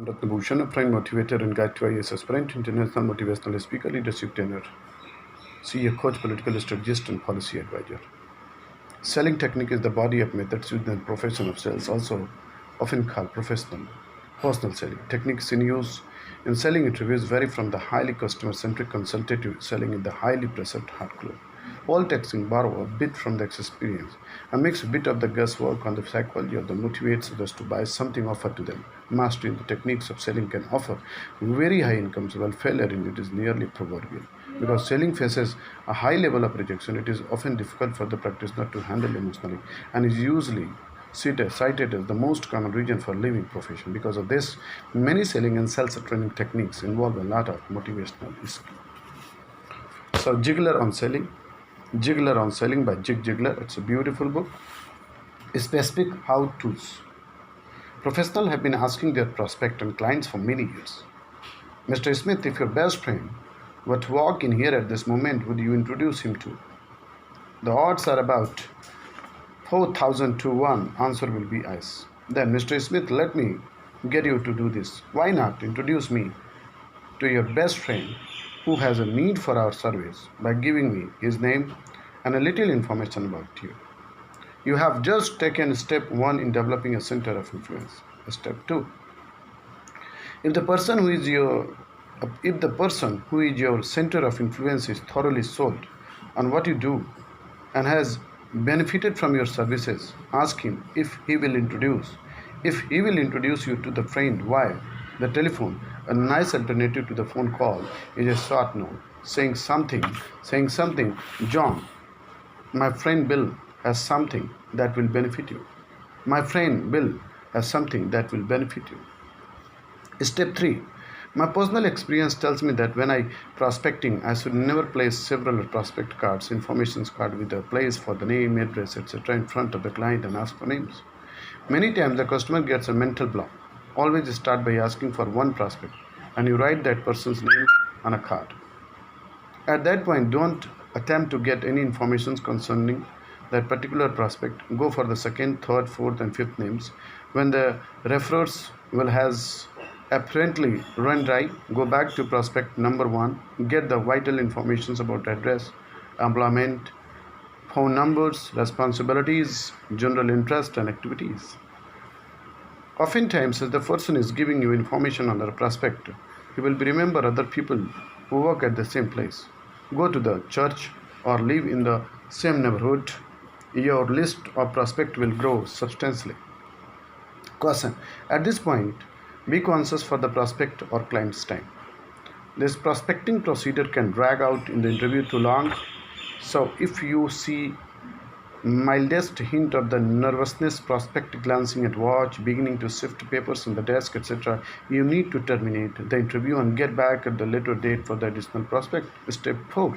Ratnabhushan, a prime motivator and guide to IAS aspirant, international motivational speaker, leadership trainer, CEO, coach, political strategist, and policy advisor. Selling technique is the body of methods used in the profession of sales, also often called personal selling. Techniques in use in selling interviews vary from the highly customer-centric consultative selling in the highly pressured hard close. All texting borrow a bit from the experience and makes a bit of the guesswork on the psychology of the motivates others to buy something offered to them. Mastery in the techniques of selling can offer very high incomes, while failure in it is nearly proverbial. Because selling faces a high level of rejection, it is often difficult for the practitioner to handle emotionally and is usually cited as the most common reason for leaving profession. Because of this, many selling and sales training techniques involve a lot of motivational skill. So Jiggler on Selling by Zig Ziglar. It's a beautiful book. Specific how-tos. Professionals have been asking their prospect and clients for many years. Mr. Smith, if your best friend were to walk in here at this moment, would you introduce him to? The odds are about 4,000 to 1. Answer will be yes. Then, Mr. Smith, let me get you to do this. Why not introduce me to your best friend who has a need for our service by giving me his name and a little information about you? You have just taken step 1 in developing a center of influence. Step 2. If the person who is your center of influence is thoroughly sold on what you do and has benefited from your services, ask him if he will introduce you to the friend via the telephone. A nice alternative to the phone call is a short note saying something, John, my friend Bill has something that will benefit you. My friend Bill has something that will benefit you. Step 3. My personal experience tells me that when I prospecting, I should never place several prospect cards, information card with a place for the name, address, etc. in front of the client and ask for names. Many times the customer gets a mental block. Always start by asking for one prospect and you write that person's name on a card. At that point, don't attempt to get any information concerning that particular prospect. Go for the second, third, fourth and fifth names. When the referrals has apparently run dry, go back to prospect number 1, get the vital information about address, employment, phone numbers, responsibilities, general interest and activities. Oftentimes, as the person is giving you information on the prospect, you will remember other people who work at the same place, go to the church or live in the same neighborhood. Your list of prospect will grow substantially. Caution. At this point, be conscious for the prospect or client's time. This prospecting procedure can drag out in the interview too long. So if you see mildest hint of the nervousness, prospect glancing at watch, beginning to shift papers on the desk, etc., you need to terminate the interview and get back at the later date for the additional prospect. Step 4.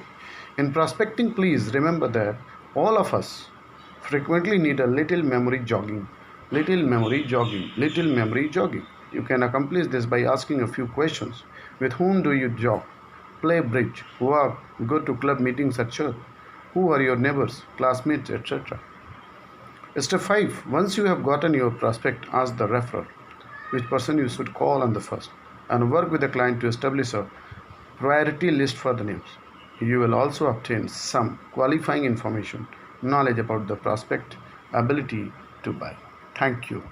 In prospecting, please remember that all of us frequently need a little memory jogging. You can accomplish this by asking a few questions. With whom do you jog, play bridge, work, go to club meetings at church? Who are your neighbors, classmates, etc.? Step 5. Once you have gotten your prospect, ask the referral which person you should call on the first and work with the client to establish a priority list for the names. You will also obtain some qualifying information, knowledge about the prospect, ability to buy. Thank you.